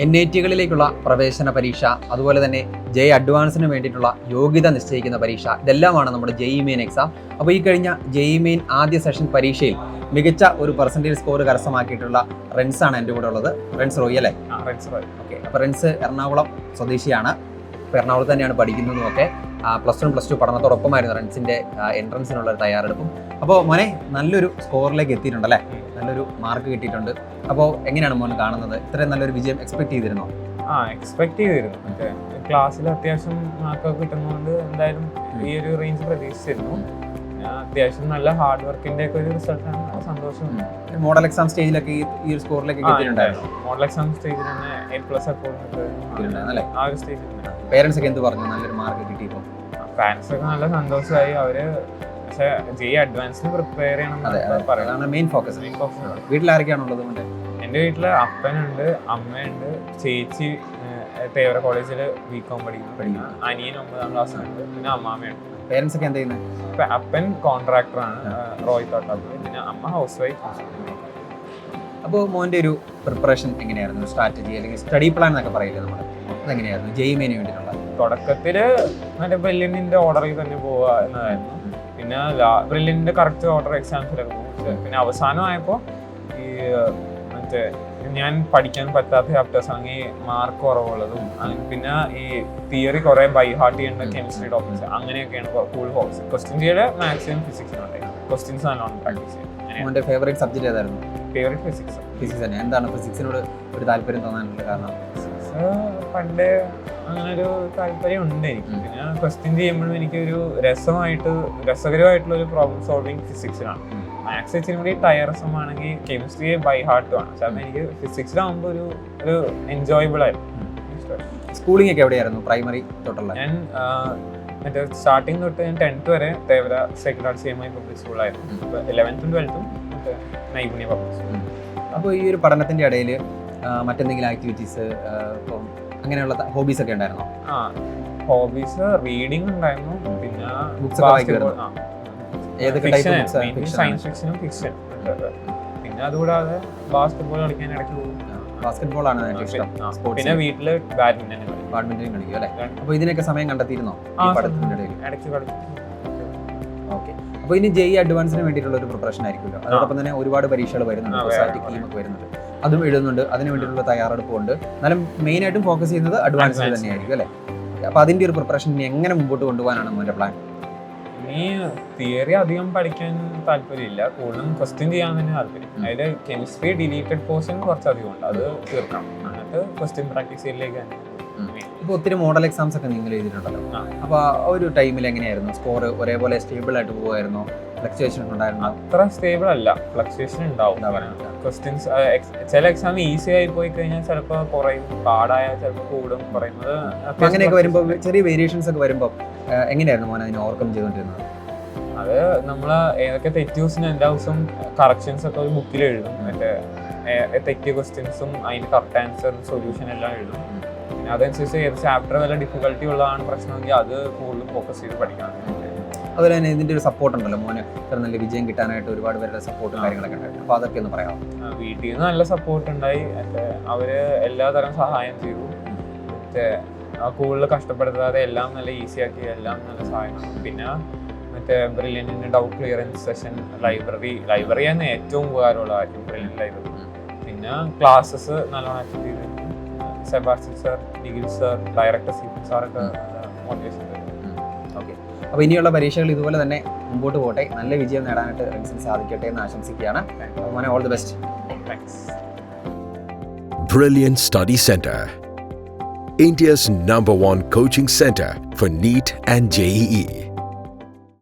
NIT-കളിലേക്കുള്ള പ്രവേശന പരീക്ഷ, അതുപോലെ തന്നെ JEE അഡ്വാൻസിന് വേണ്ടിയിട്ടുള്ള യോഗ്യത നിശ്ചയിക്കുന്ന പരീക്ഷ, ഇതെല്ലാമാണ് നമ്മുടെ JEE മെയിൻ എക്സാം. അപ്പോൾ ഈ കഴിഞ്ഞ JEE മെയിൻ ആദ്യ സെഷൻ പരീക്ഷയിൽ മികച്ച ഒരു പെർസെൻറ്റേജ് സ്കോർ കരസ്ഥമാക്കിയിട്ടുള്ള റെൻസാണ് എൻ്റെ കൂടെ ഉള്ളത്. റെൻസ് റോയി അല്ലേ? ഓക്കെ. അപ്പോൾ റെൻസ് എറണാകുളം സ്വദേശിയാണ്. ഇപ്പോൾ എറണാകുളത്ത് തന്നെയാണ് പഠിക്കുന്നതുമൊക്കെ. +1 +2 പഠനത്തോടൊപ്പമായിരുന്നു റെൻസിൻ്റെ എൻട്രൻസിനുള്ള ഒരു തയ്യാറെടുപ്പും. അപ്പോൾ മോനെ നല്ലൊരു സ്കോറിലേക്ക് എത്തിയിട്ടുണ്ടല്ലേ? നല്ലൊരു മാർക്ക് കിട്ടിയിട്ടുണ്ട്. അപ്പോൾ എങ്ങനെയാണ് മോൻ കാണുന്നത്? ഇത്രയും നല്ലൊരു വിജയം എക്സ്പെക്ട് ചെയ്തിരുന്നോ? എക്സ്പെക്ട് ചെയ്തിരുന്നു. ക്ലാസ്സിൽ അത്യാവശ്യം മാർക്കൊക്കെ കിട്ടുന്നതുകൊണ്ട് എന്തായാലും ഈ ഒരു റേഞ്ച് പ്രതീക്ഷിച്ചിരുന്നു. അത്യാവശ്യം നല്ല ഹാർഡ് വർക്കിന്റെ ഒക്കെ ഒരു റിസൾട്ടാണ്. സന്തോഷം. മോഡൽ എക്സാം സ്റ്റേജിലൊക്കെ ഈ ഒരു സ്കോറിലേക്ക് എത്തിയിട്ടുണ്ടായിരുന്നു. മോഡൽ എക്സാം സ്റ്റേജിൽ തന്നെ A+ അക്കൗണ്ട് ആ ഒരു സ്റ്റേജിൽ. പേരൻസ് ഒക്കെ എന്ത് പറഞ്ഞു നല്ലൊരു മാർക്ക് കിട്ടിയപ്പോൾ? പാരൻസ് ഒക്കെ നല്ല സന്തോഷമായി. അവര് പക്ഷേ JEE അഡ്വാൻസിന് പ്രിപ്പയർ ചെയ്യണം. Main focus. വീട്ടിൽ ആരൊക്കെയാണുള്ളത്? എൻ്റെ വീട്ടിൽ അപ്പനുണ്ട്, അമ്മയുണ്ട്, ചേച്ചി തേവര കോളേജിൽ BCom പഠിക്കുന്നു, അനിയൻ 9ാം ക്ലാസ്സിലുണ്ട്, പിന്നെ അമ്മാമ്മയുണ്ട്. പേരൻസ് ഒക്കെ എന്ത് ചെയ്യുന്നത്? അപ്പൻ കോൺട്രാക്ടറാണ്, റോയ് തോട്ടാപ്പുഴ, പിന്നെ അമ്മ ഹൗസ് വൈഫ്. അപ്പോൾ മോൻ്റെ ഒരു പ്രിപ്പറേഷൻ എങ്ങനെയായിരുന്നു? സ്ട്രാറ്റജി അല്ലെങ്കിൽ സ്റ്റഡി പ്ലാൻ എന്നൊക്കെ പറയില്ലേ നമ്മൾ, അതെങ്ങനെയായിരുന്നു JEE മെയിന് വേണ്ടിയിട്ടുള്ള? തുടക്കത്തിൽ മറ്റേ ബ്രില്യൻറ്റിൻ്റെ ഓർഡറിൽ തന്നെ പോവുക എന്നതായിരുന്നു. പിന്നെ ബ്രില്യൻറ്റിൻ്റെ കറക്റ്റ് ഓർഡർ എക്സാംസിലൊക്കെ പോകും. പിന്നെ അവസാനമായപ്പോൾ ഈ മറ്റേ ഞാൻ പഠിക്കാൻ പറ്റാത്ത ചാപ്റ്റേഴ്സ് ആണെങ്കിൽ മാർക്ക് കുറവുള്ളതും, പിന്നെ ഈ തിയറി കുറേ ബൈ ഹാർട്ട് ചെയ്യേണ്ട കെമിസ്ട്രി ടോപ്പിക്സ്, അങ്ങനെയൊക്കെയാണ് കൂടുതൽ ഫോക്കസ്. ക്വസ്റ്റ്യൻ ചെയ്ത് മാത്സിനും ഫിസിക്സിനും ക്വസ്റ്റ്യൻസ് നല്ലോണം പ്രാക്ടീസ് ചെയ്യും. ഫേവറേറ്റ് സബ്ജക്ട് ഏതായിരുന്നു? Favourite physics. ഫിസിക്സ് തന്നെ. എന്താണ് ഫിസിക്സിനോട് ഒരു താല്പര്യം തോന്നാനുള്ള കാരണം? പണ്ടേ അങ്ങനെ ഒരു താല്പര്യം ഉണ്ട് എനിക്ക്. പിന്നെ ക്വസ്റ്റ്യൻ ചെയ്യുമ്പോഴും എനിക്കൊരു രസകരമായിട്ടുള്ള ഒരു പ്രോബ്ലം സോൾവിങ് ഫിസിക്സിലാണ്. മാത്സ് ഇച്ചിരി കൂടി ടയർസമാണെങ്കിൽ കെമിസ്ട്രി ബൈ ഹാർട്ടും ആണ്. പക്ഷെ എനിക്ക് ഫിസിക്സിലാകുമ്പോൾ ഒരു എൻജോയബിൾ ആയിരുന്നു. സ്കൂളിംഗ് ഒക്കെ എവിടെയായിരുന്നു? പ്രൈമറി തൊട്ടുള്ള? ഞാൻ മറ്റേ സ്റ്റാർട്ടിങ് തൊട്ട് ഞാൻ 10th വരെ Thevara sacred hearts CMI public സ്കൂളായിരുന്നു. 11th ഉം 12th ഉം നൈപുണ്യ പബ്ലിക് സ്കൂൾ. അപ്പോൾ ഈ ഒരു പഠനത്തിൻ്റെ ഇടയിൽ മറ്റെന്തെങ്കിലും ആക്ടിവിറ്റീസ്, ഇപ്പം അങ്ങനെയുള്ള ഹോബീസ് ഒക്കെ ഉണ്ടായിരുന്നോ? ഹോബീസ് റീഡിങ് ഉണ്ടായിരുന്നു, പിന്നെ ബുക്സ് ഒക്കെ വായിക്കുമായിരുന്നു. ഏതൊക്കെ ടൈപ്പ് ബുക്സ്? സയൻസ് ഫിക്ഷനും ഫിക്ഷൻ. പിന്നെ അതുകൂടാതെ ബാസ്കറ്റ്ബോൾ കളിക്കാൻ ഇടയ്ക്ക് പോകും. ബാസ്കറ്റ്ബോൾ ആണ് ഇഷ്ടം. പിന്നെ വീട്ടില് ബാഡ്മിന്റൺ കളിക്കും അല്ലേ? അപ്പോൾ ഇതിനൊക്കെ സമയം കണ്ടെത്തിയിരുന്നോ പഠനത്തിൻ്റെ ഇടയിൽ? ഇടയ്ക്ക് കളിക്കും. ഓക്കെ. അപ്പോൾ ഇനി JEE അഡ്വാൻസിന് വേണ്ടിയിട്ടുള്ള ഒരു പ്രിപ്പറേഷൻ ആയിരിക്കുമല്ലോ. അതോടൊപ്പം തന്നെ ഒരുപാട് പരീക്ഷകൾ വരുന്നുണ്ട്, സൊസൈറ്റി കീമൊക്കെ വരുന്നുണ്ട്, അതും എഴുതുന്നുണ്ട്. അതിന് വേണ്ടിയിട്ടുള്ള തയ്യാറെടുപ്പുണ്ട്. എന്നാലും മെയിനായിട്ടും ഫോക്കസ് ചെയ്യുന്നത് അഡ്വാൻസിൽ തന്നെയായിരിക്കും അല്ലേ? അപ്പോൾ അതിൻ്റെ ഒരു പ്രിപ്പറേഷൻ ഇനി എങ്ങനെ മുമ്പോട്ട് കൊണ്ടുപോകാനാണ് മോൻ്റെ പ്ലാൻ? ഇനി തിയറി അധികം പഠിക്കാൻ താല്പര്യമില്ല, കൂടുതലും ക്വസ്റ്റ്യൻ ചെയ്യാൻ തന്നെ താല്പര്യം. അതിൽ കെമിസ്ട്രി ഡിലീറ്റഡ് പോർഷൻ കുറച്ചധികം ഉണ്ട്, അത് തീർക്കണം. എന്നിട്ട് ക്വസ്റ്റ്യൻ പ്രാക്ടീസ് ചെയ്യലിലേക്ക് തന്നെ. ഇപ്പോൾ ഒത്തിരി മോഡൽ എക്സാംസ് ഒക്കെ നിങ്ങൾ എഴുതിയിട്ടുണ്ടല്ലോ. അപ്പോൾ ആ ഒരു ടൈമിൽ എങ്ങനെയായിരുന്നു? സ്കോർ ഒരേപോലെ സ്റ്റേബിൾ ആയിട്ട് പോകുമായിരുന്നോ? ഫ്ലക്ച്വേഷൻ ഉണ്ടായിരുന്നു? അത്ര സ്റ്റേബിൾ അല്ല, ഫ്ലക്ച്വേഷൻ ഉണ്ടാവും. ക്വസ്റ്റ്യൻസ് ചില എക്സാം ഈസി ആയി പോയി കഴിഞ്ഞാൽ ചിലപ്പോൾ കുറയും, പാടായാൽ ചിലപ്പോൾ കൂടും, പറയുന്നത്. അങ്ങനെയൊക്കെ വരുമ്പോൾ ചെറിയ വേരിയേഷൻസ് ഒക്കെ വരുമ്പോൾ എങ്ങനെയായിരുന്നു മോൻ അതിനെ ഓവർകം ചെയ്തുകൊണ്ടിരുന്നത്? അത് നമ്മൾ ഏതൊക്കെ തെറ്റ് എല്ലാ ദിവസവും കറക്ഷൻസ് ഒക്കെ ഒരു ബുക്കിൽ എഴുതും. മറ്റേ തെറ്റിയ ക്വസ്റ്റ്യൻസും അതിന് കറക്റ്റ് ആൻസറും സൊല്യൂഷൻ എല്ലാം എഴുതും. പിന്നെ അതനുസരിച്ച് ഏത് ചാപ്റ്റർ വല്ല ഡിഫിക്കൽട്ടി ഉള്ളതാണ് പ്രശ്നമെങ്കിൽ അത് കൂടുതൽ ഫോക്കസ് ചെയ്ത് പഠിക്കണം. അതുപോലെ തന്നെ ഇതിൻ്റെ ഒരു സപ്പോർട്ട് ഉണ്ടല്ലോ മോന്, ഇത്ര നല്ല വിജയം കിട്ടാനായിട്ട് ഒരുപാട് പേരുടെ സപ്പോർട്ടും കാര്യങ്ങളൊക്കെ ഉണ്ടായിരുന്നു. അപ്പോൾ അതൊക്കെ ഒന്ന് പറയാമോ? വീട്ടിൽ നിന്ന് നല്ല സപ്പോർട്ട് ഉണ്ടായി. അവര് എല്ലാതരം സഹായം ചെയ്തു. കൂടുതൽ കഷ്ടപ്പെടുത്താതെ എല്ലാം നല്ല ഈസി ആക്കി, എല്ലാം നല്ല സഹായം. പിന്നെ മറ്റേ ബ്രില്യൻറ്റിൻ്റെ ഡൗട്ട് ക്ലിയറൻസ് സെഷൻ, ലൈബ്രറിയാണ് ഏറ്റവും ഉപകാരമുള്ള കാര്യം, ബ്രില്യൻറ്റ് ലൈബ്രറി. പിന്നെ ക്ലാസ്സസ് നല്ലോണം അറ്റൻഡ് ചെയ്തിരുന്നു. Sebastian sir, Nikhil sir, director സാറൊക്കെ മോട്ടിവേഷൻ തരും. ഓക്കെ. അപ്പോൾ ഇനിയുള്ള പരീക്ഷകൾ ഇതുപോലെ തന്നെ മുമ്പോട്ട് പോട്ടെ, നല്ല വിജയം നേടാനായിട്ട് റെൻസിന് സാധിക്കട്ടെ എന്ന് ആശംസിക്കുകയാണ്. മോനെ all the best. Thanks. Brilliant Study Center, India's #1 coaching center for NEET and JEE.